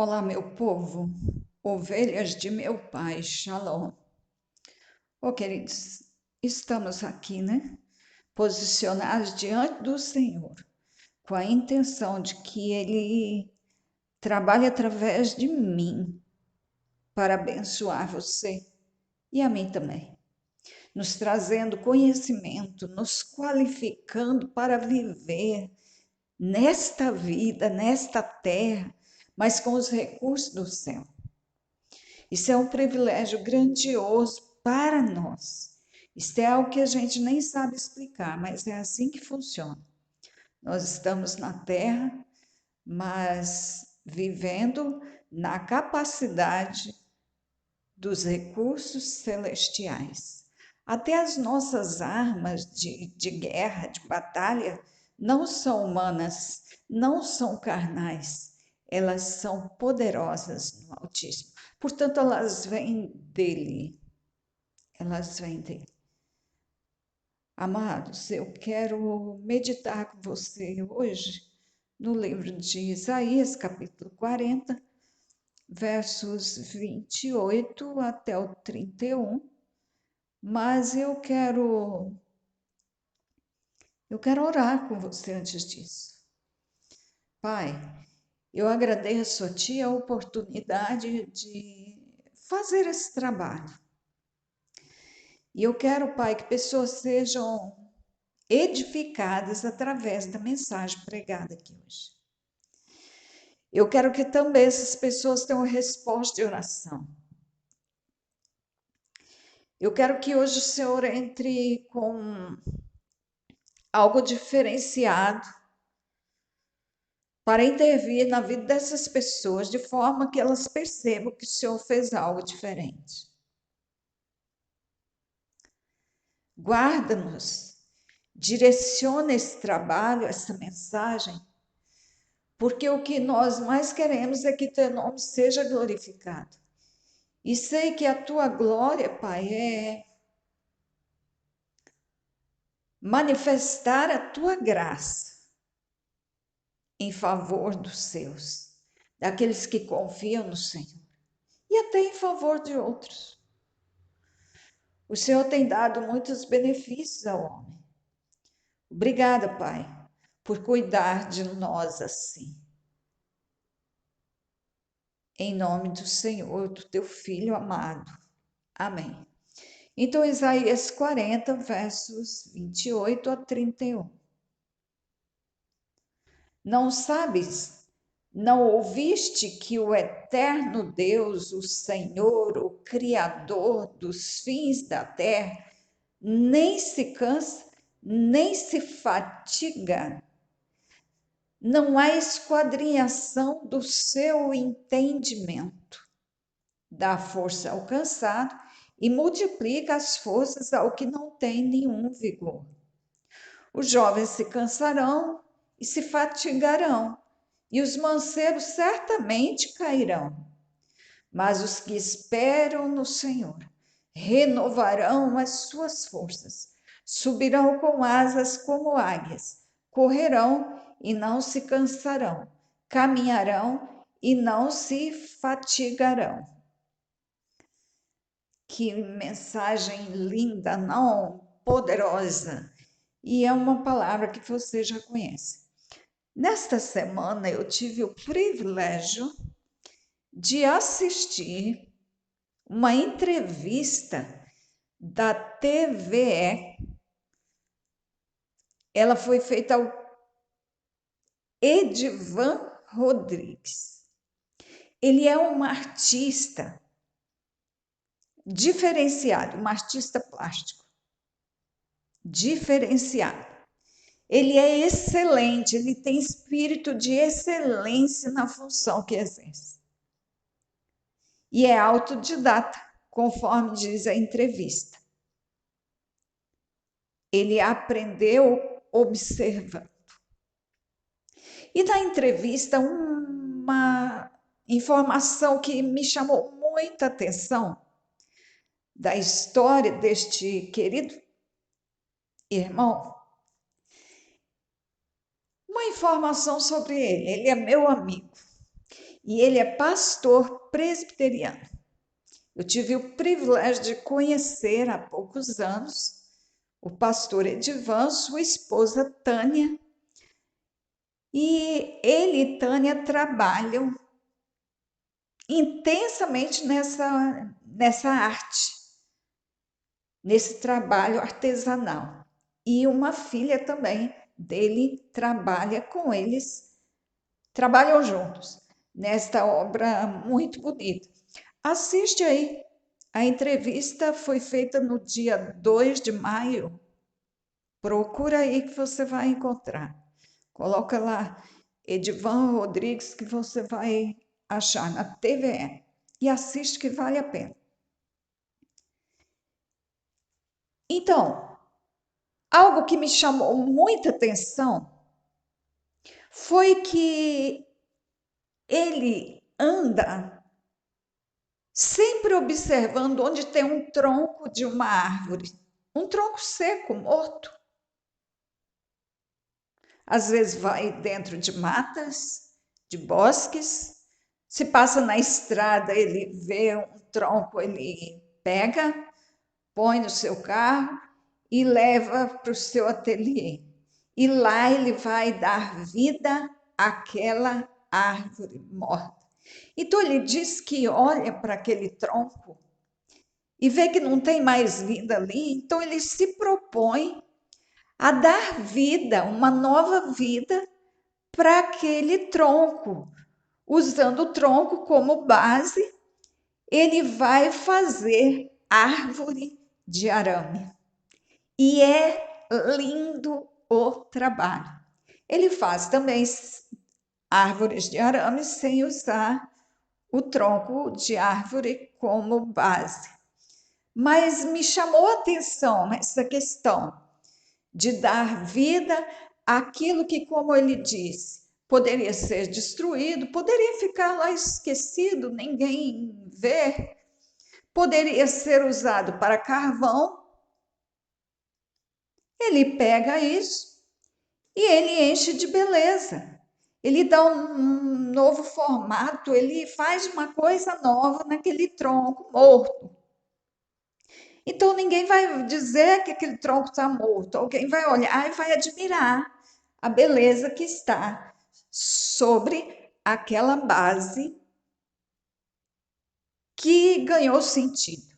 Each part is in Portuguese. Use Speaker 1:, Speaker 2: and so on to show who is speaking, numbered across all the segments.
Speaker 1: Olá, meu povo, ovelhas de meu Pai, Shalom. Queridos, estamos aqui, posicionados diante do Senhor, com a intenção de que Ele trabalhe através de mim para abençoar você e a mim também, nos trazendo conhecimento, nos qualificando para viver nesta vida, nesta terra, mas com os recursos do céu. Isso é um privilégio grandioso para nós. Isso é algo que a gente nem sabe explicar, mas é assim que funciona. Nós estamos na Terra, mas vivendo na capacidade dos recursos celestiais. Até as nossas armas de guerra, de batalha, não são humanas, não são carnais, elas são poderosas no Altíssimo. Portanto, elas vêm dele. Elas vêm dele. Amados, eu quero meditar com você hoje no livro de Isaías, capítulo 40, versos 28 até o 31, mas eu quero orar com você antes disso. Pai, eu agradeço a Ti a oportunidade de fazer esse trabalho. E eu quero, Pai, que pessoas sejam edificadas através da mensagem pregada aqui hoje. Eu quero que também essas pessoas tenham resposta de oração. Eu quero que hoje o Senhor entre com algo diferenciado para intervir na vida dessas pessoas, de forma que elas percebam que o Senhor fez algo diferente. Guarda-nos, direciona esse trabalho, essa mensagem, porque o que nós mais queremos é que teu nome seja glorificado. E sei que a tua glória, Pai, é manifestar a tua graça em favor dos seus, daqueles que confiam no Senhor, e até em favor de outros. O Senhor tem dado muitos benefícios ao homem. Obrigada, Pai, por cuidar de nós assim. Em nome do Senhor, do teu Filho amado. Amém. Então, Isaías 40, versos 28 a 31. Não sabes, não ouviste que o eterno Deus, o Senhor, o Criador dos fins da terra, nem se cansa, nem se fatiga? Não há esquadrinhação do seu entendimento. Dá força ao cansado e multiplica as forças ao que não tem nenhum vigor. Os jovens se cansarão e se fatigarão, e os mancebos certamente cairão. Mas os que esperam no Senhor renovarão as suas forças, subirão com asas como águias, correrão e não se cansarão, caminharão e não se fatigarão. Que mensagem linda, não? Poderosa. E é uma palavra que você já conhece. Nesta semana eu tive o privilégio de assistir uma entrevista da TVE. Ela foi feita ao Edivan Rodrigues. Ele é um artista diferenciado, um artista plástico diferenciado. Ele é excelente, ele tem espírito de excelência na função que exerce. E é autodidata, conforme diz a entrevista. Ele aprendeu observando. E na entrevista, uma informação que me chamou muita atenção da história deste querido irmão, uma informação sobre ele. Ele é meu amigo. e ele é pastor presbiteriano. Eu tive o privilégio de conhecer há poucos anos o pastor Edivan, sua esposa Tânia, e ele e Tânia trabalham intensamente nessa arte, nesse trabalho artesanal. E uma filha também dele trabalha com eles, trabalham juntos nesta obra muito bonita. Assiste aí. A entrevista foi feita no dia 2 de maio. Procura aí que você vai encontrar. Coloca lá Edivan Rodrigues que você vai achar na TVE. E assiste que vale a pena. Então, algo que me chamou muita atenção foi que ele anda sempre observando onde tem um tronco de uma árvore, um tronco seco, morto. Às vezes vai dentro de matas, de bosques. Se passa na estrada, ele vê um tronco, ele pega, põe no seu carro e leva para o seu ateliê. E lá ele vai dar vida àquela árvore morta. Então ele diz que olha para aquele tronco e vê que não tem mais vida ali, então ele se propõe a dar vida, uma nova vida para aquele tronco. Usando o tronco como base, ele vai fazer árvore de arame. E é lindo o trabalho. Ele faz também árvores de arame sem usar o tronco de árvore como base. Mas me chamou a atenção essa questão de dar vida àquilo que, como ele disse, poderia ser destruído, poderia ficar lá esquecido, ninguém vê, poderia ser usado para carvão. Ele pega isso e ele enche de beleza. Ele dá um novo formato, ele faz uma coisa nova naquele tronco morto. Então ninguém vai dizer que aquele tronco está morto, alguém vai olhar e vai admirar a beleza que está sobre aquela base que ganhou sentido.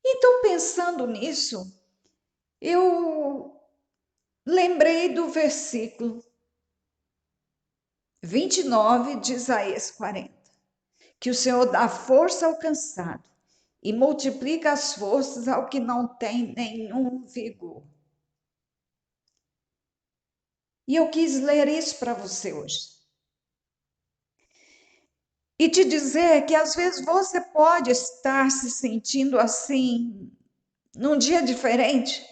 Speaker 1: Então, pensando nisso, eu lembrei do versículo 29 de Isaías 40, que o Senhor dá força ao cansado e multiplica as forças ao que não tem nenhum vigor. E eu quis ler isso para você hoje. E te dizer que às vezes você pode estar se sentindo assim, num dia diferente.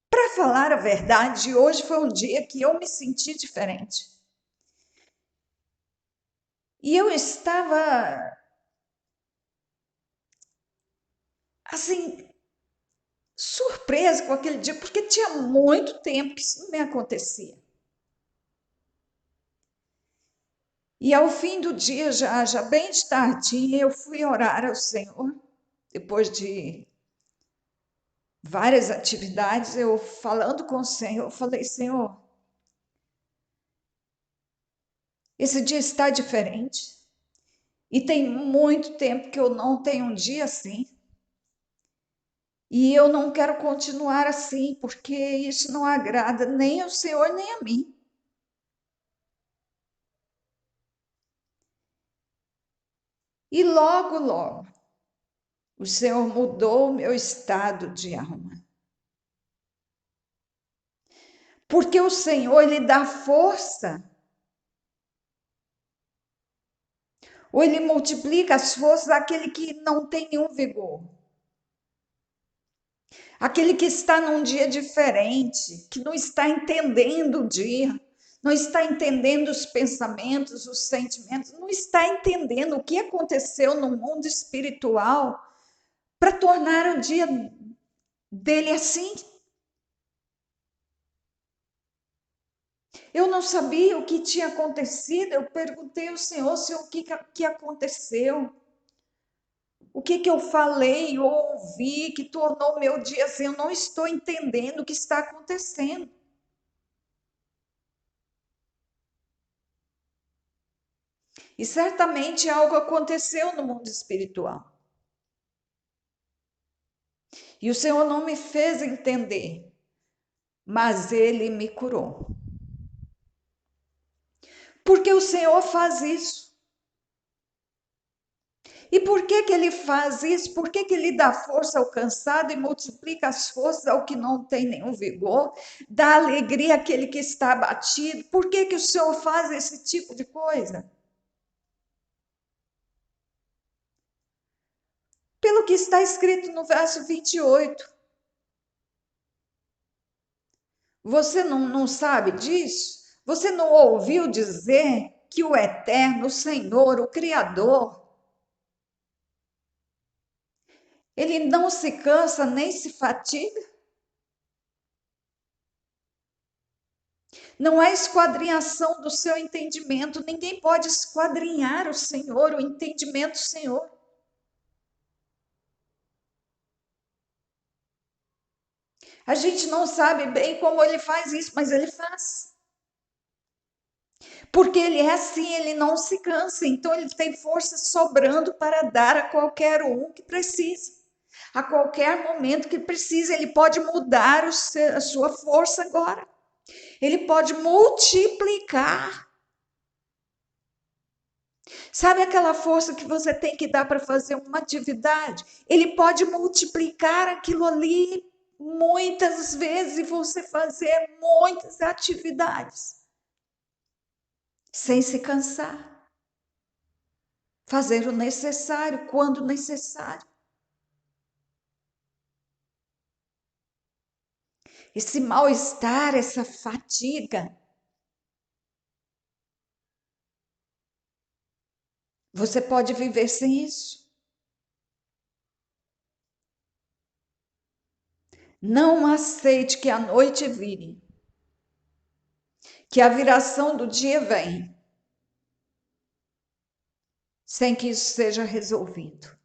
Speaker 1: Para falar a verdade, hoje foi um dia que eu me senti diferente. E eu estava assim, surpresa com aquele dia, porque tinha muito tempo que isso não me acontecia. E ao fim do dia, já bem de tardinha, eu fui orar ao Senhor, depois de várias atividades, eu falando com o Senhor, eu falei, Senhor, esse dia está diferente. E tem muito tempo que eu não tenho um dia assim. E eu não quero continuar assim, porque isso não agrada nem ao Senhor nem a mim. E logo, logo, o Senhor mudou o meu estado de alma. Porque o Senhor, Ele dá força. Ou Ele multiplica as forças daquele que não tem nenhum vigor. Aquele que está num dia diferente, que não está entendendo o dia, não está entendendo os pensamentos, os sentimentos, não está entendendo o que aconteceu no mundo espiritual para tornar o dia dele assim. Eu não sabia o que tinha acontecido. Eu perguntei ao Senhor, Senhor, que aconteceu? O que eu falei ou ouvi que tornou meu dia assim? Eu não estou entendendo o que está acontecendo. E certamente algo aconteceu no mundo espiritual. E o Senhor não me fez entender, mas Ele me curou. Porque o Senhor faz isso. E por que Ele faz isso? Por que Ele dá força ao cansado e multiplica as forças ao que não tem nenhum vigor? Dá alegria àquele que está abatido? Por que o Senhor faz esse tipo de coisa? Pelo que está escrito no verso 28. Você não sabe disso? Você não ouviu dizer que o Eterno, o Senhor, o Criador, Ele não se cansa nem se fatiga? Não há esquadrinhação do seu entendimento. Ninguém pode esquadrinhar o Senhor, o entendimento do Senhor. A gente não sabe bem como Ele faz isso, mas Ele faz. Porque Ele é assim, Ele não se cansa. Então Ele tem força sobrando para dar a qualquer um que precisa. A qualquer momento que precisa, Ele pode mudar a sua força agora. Ele pode multiplicar. Sabe aquela força que você tem que dar para fazer uma atividade? Ele pode multiplicar aquilo ali muitas vezes e você fazer muitas atividades sem se cansar. Fazer o necessário quando necessário. Esse mal-estar, essa fadiga, você pode viver sem isso. Não aceite que a noite vire, que a viração do dia vem, sem que isso seja resolvido.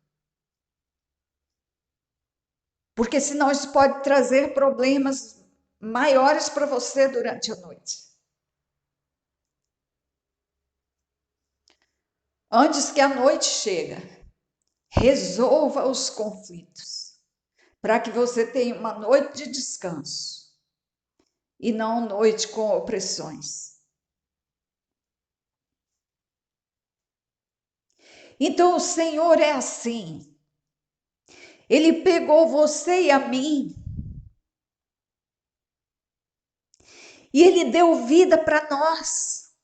Speaker 1: Porque senão isso pode trazer problemas maiores para você durante a noite. Antes que a noite chegue, resolva os conflitos, para que você tenha uma noite de descanso e não noite com opressões. Então o Senhor é assim. Ele pegou você e a mim e Ele deu vida para nós.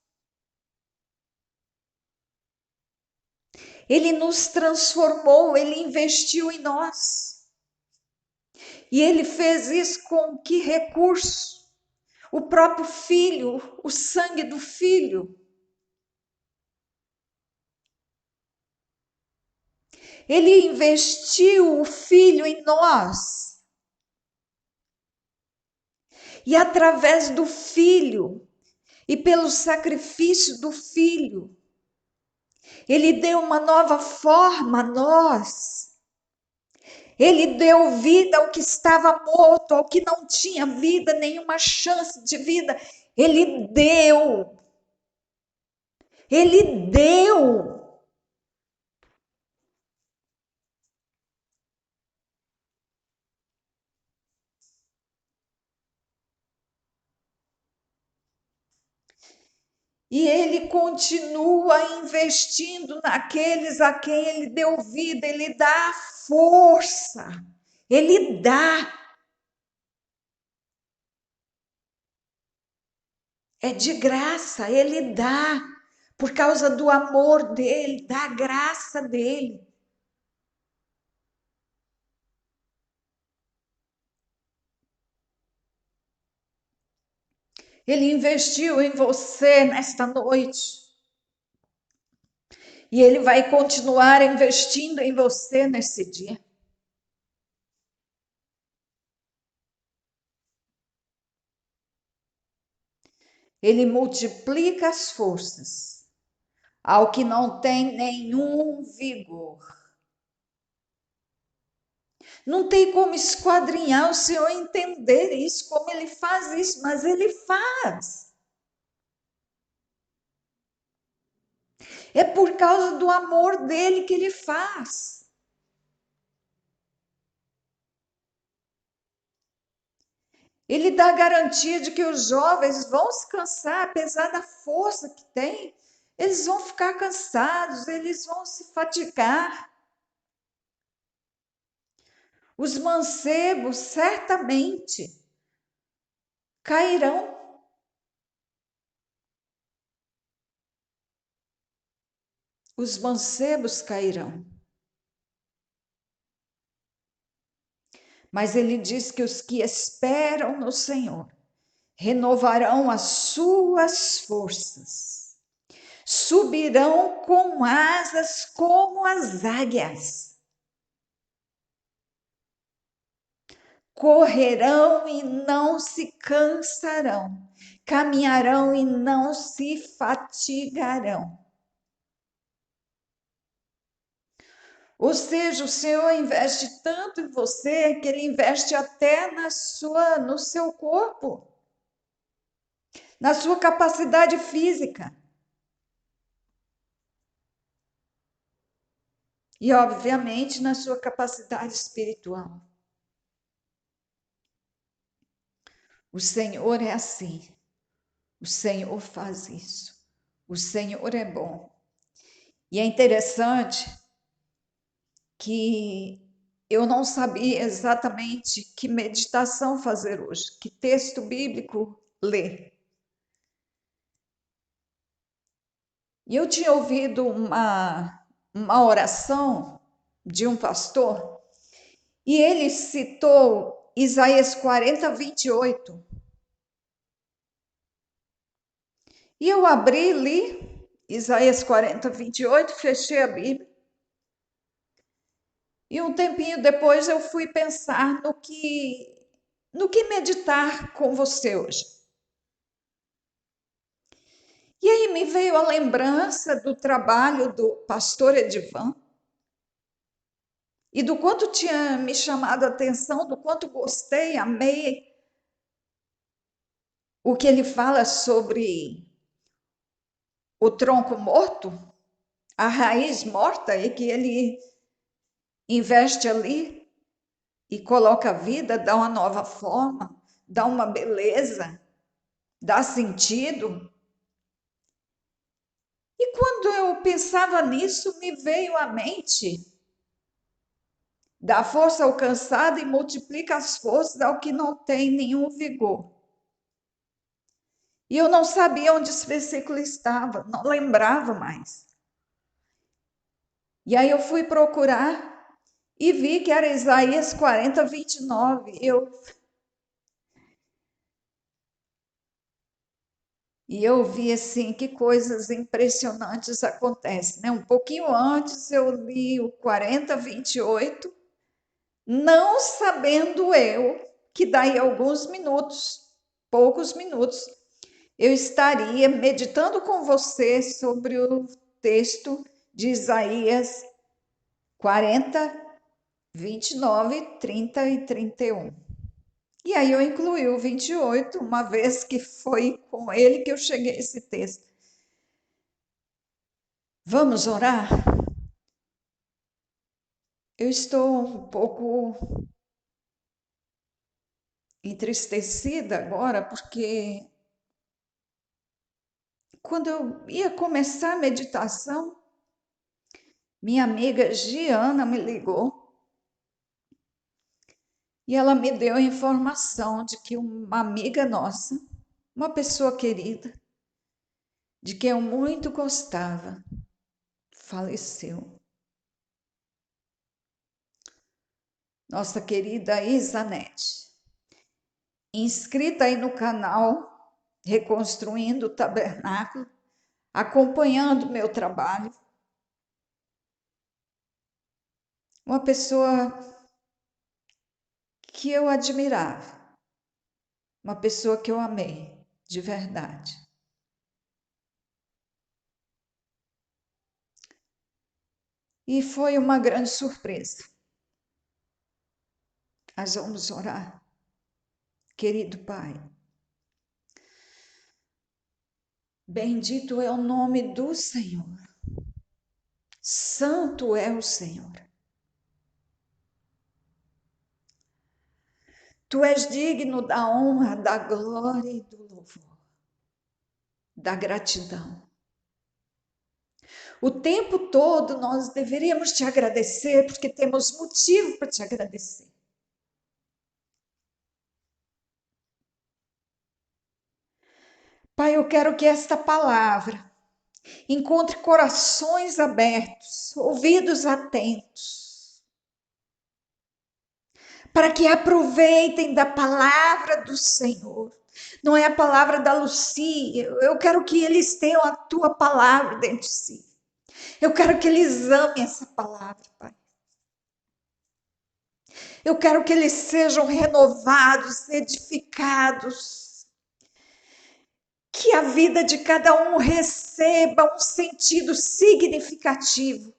Speaker 1: Ele nos transformou, Ele investiu em nós. E Ele fez isso com que recurso? O próprio Filho, o sangue do Filho. Ele investiu o Filho em nós. E através do Filho, e pelo sacrifício do Filho, Ele deu uma nova forma a nós. Ele deu vida ao que estava morto, ao que não tinha vida, nenhuma chance de vida. Ele deu. Ele deu. E Ele continua investindo naqueles a quem Ele deu vida, Ele dá força, Ele dá. É de graça, Ele dá, por causa do amor dEle, da graça dEle. Ele investiu em você nesta noite. E Ele vai continuar investindo em você nesse dia. Ele multiplica as forças ao que não tem nenhum vigor. Não tem como esquadrinhar o Senhor entender isso, como ele faz isso, mas ele faz. É por causa do amor dele que ele faz. Ele dá garantia de que os jovens vão se cansar, apesar da força que tem, eles vão ficar cansados, eles vão se fatigar. Os mancebos certamente cairão. Os mancebos cairão. Mas ele diz que os que esperam no Senhor renovarão as suas forças, subirão com asas como as águias, correrão e não se cansarão, caminharão e não se fatigarão. Ou seja, o Senhor investe tanto em você que ele investe até no seu corpo, na sua capacidade física. E, obviamente, na sua capacidade espiritual. O Senhor é assim. O Senhor faz isso. O Senhor é bom. E é interessante que eu não sabia exatamente que meditação fazer hoje, que texto bíblico ler. E eu tinha ouvido uma oração de um pastor, e ele citou Isaías 40, 28. E eu abri, li Isaías 40, 28, fechei a Bíblia. E um tempinho depois eu fui pensar no que meditar com você hoje. E aí me veio a lembrança do trabalho do pastor Edivan e do quanto tinha me chamado a atenção, do quanto gostei, amei o que ele fala sobre o tronco morto, a raiz morta, e que ele investe ali e coloca a vida, dá uma nova forma, dá uma beleza, dá sentido. E quando eu pensava nisso, me veio à mente: dá força ao cansado e multiplica as forças ao que não tem nenhum vigor. E eu não sabia onde esse versículo estava, não lembrava mais. E aí eu fui procurar e vi que era Isaías 40, 29. E eu vi assim que coisas impressionantes acontecem, né? Um pouquinho antes eu li o 40, 28, não sabendo eu que daí a alguns minutos, poucos minutos, eu estaria meditando com você sobre o texto de Isaías 40, 29, 30 e 31. E aí eu incluí o 28, uma vez que foi com ele que eu cheguei a esse texto. Vamos orar? Eu estou um pouco entristecida agora, porque quando eu ia começar a meditação, minha amiga Giana me ligou e ela me deu a informação de que uma amiga nossa, uma pessoa querida, de quem eu muito gostava, faleceu. Nossa querida Isanete, inscrita aí no canal Reconstruindo o Tabernáculo, acompanhando o meu trabalho. Uma pessoa que eu admirava, uma pessoa que eu amei de verdade. E foi uma grande surpresa. Nós vamos orar. Querido Pai, bendito é o nome do Senhor. Santo é o Senhor. Tu és digno da honra, da glória e do louvor, da gratidão. O tempo todo nós deveríamos te agradecer, porque temos motivo para te agradecer. Pai, eu quero que esta palavra encontre corações abertos, ouvidos atentos, para que aproveitem da palavra do Senhor. Não é a palavra da Lucia, eu quero que eles tenham a tua palavra dentro de si. Eu quero que eles amem essa palavra, Pai. Eu quero que eles sejam renovados, edificados. Que a vida de cada um receba um sentido significativo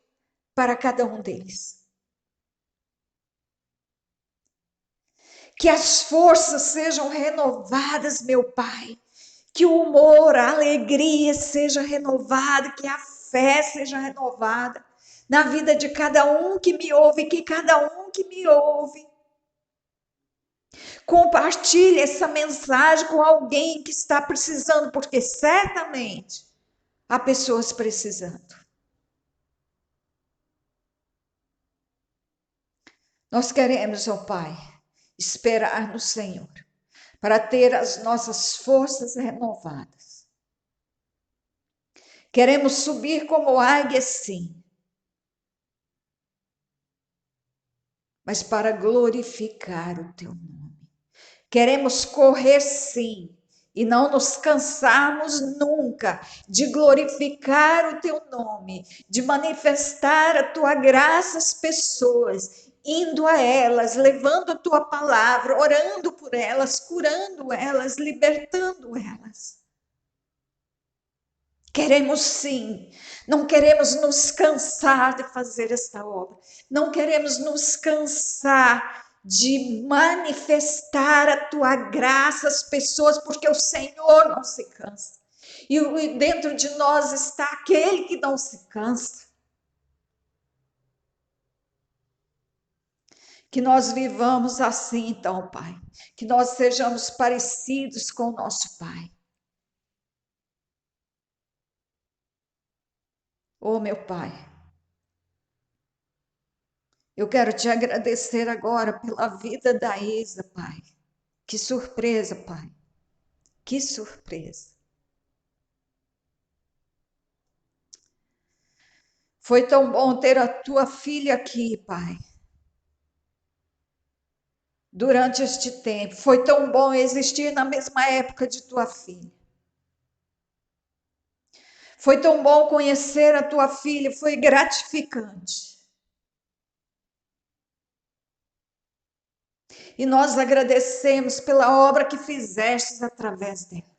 Speaker 1: para cada um deles. Que as forças sejam renovadas, meu Pai. Que o humor, a alegria seja renovada, que a fé seja renovada na vida de cada um que me ouve, que cada um que me ouve compartilhe essa mensagem com alguém que está precisando, porque certamente há pessoas precisando. Nós queremos, ó Pai, esperar no Senhor para ter as nossas forças renovadas. Queremos subir como águia, sim, mas para glorificar o teu nome. Queremos correr, sim, e não nos cansarmos nunca de glorificar o teu nome, de manifestar a tua graça às pessoas, indo a elas, levando a tua palavra, orando por elas, curando elas, libertando elas. Queremos sim, não queremos nos cansar de fazer esta obra, não queremos nos cansar de manifestar a tua graça às pessoas, porque o Senhor não se cansa. E dentro de nós está aquele que não se cansa. Que nós vivamos assim, então, Pai. Que nós sejamos parecidos com o nosso Pai. Oh, meu Pai, eu quero te agradecer agora pela vida da Isa, Pai. Que surpresa, Pai. Que surpresa. Foi tão bom ter a tua filha aqui, Pai. Durante este tempo, foi tão bom existir na mesma época de tua filha. Foi tão bom conhecer a tua filha, foi gratificante. E nós agradecemos pela obra que fizestes através dela.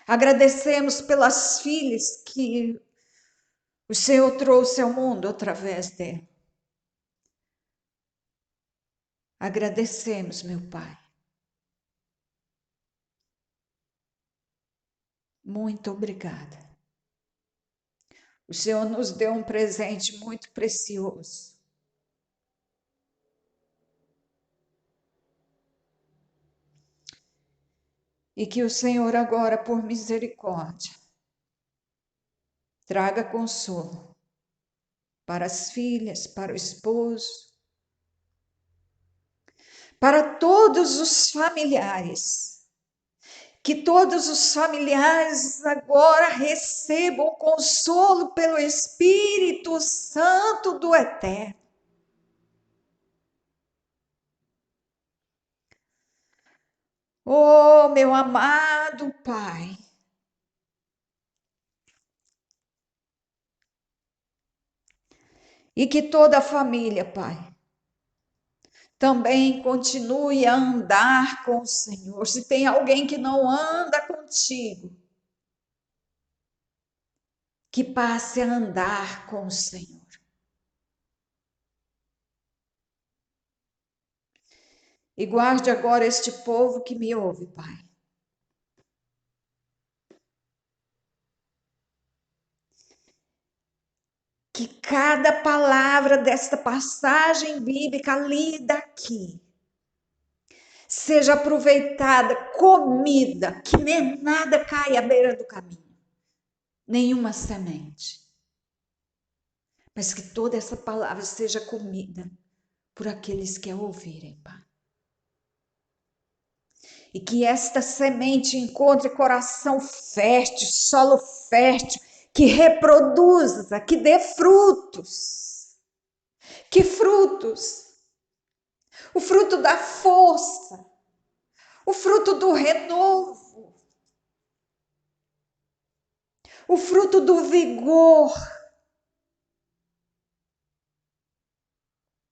Speaker 1: Agradecemos pelas filhas que o Senhor trouxe ao mundo através dela. Agradecemos, meu Pai. Muito obrigada. O Senhor nos deu um presente muito precioso. E que o Senhor agora, por misericórdia, traga consolo para as filhas, para o esposo, para todos os familiares. Que todos os familiares agora recebam consolo pelo Espírito Santo do Eterno. Oh, meu amado Pai, e que toda a família, Pai, também continue a andar com o Senhor. Se tem alguém que não anda contigo, que passe a andar com o Senhor. E guarde agora este povo que me ouve, Pai. Que cada palavra desta passagem bíblica lida aqui seja aproveitada, comida, que nem nada caia à beira do caminho, nenhuma semente, mas que toda essa palavra seja comida por aqueles que a ouvirem, Pai. E que esta semente encontre coração fértil, solo fértil, que reproduza, que dê frutos. Que frutos? O fruto da força, o fruto do renovo, o fruto do vigor,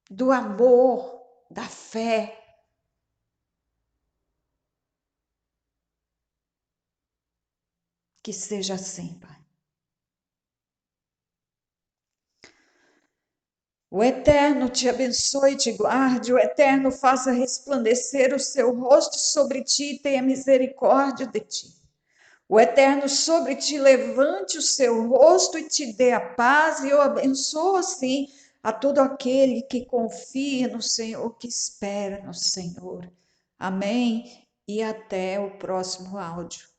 Speaker 1: do amor, da fé. Que seja assim, Pai. O Eterno te abençoe e te guarde, o Eterno faça resplandecer o seu rosto sobre ti e tenha misericórdia de ti. O Eterno sobre ti levante o seu rosto e te dê a paz, e eu abençoo assim a todo aquele que confia no Senhor, que espera no Senhor. Amém? E até o próximo áudio.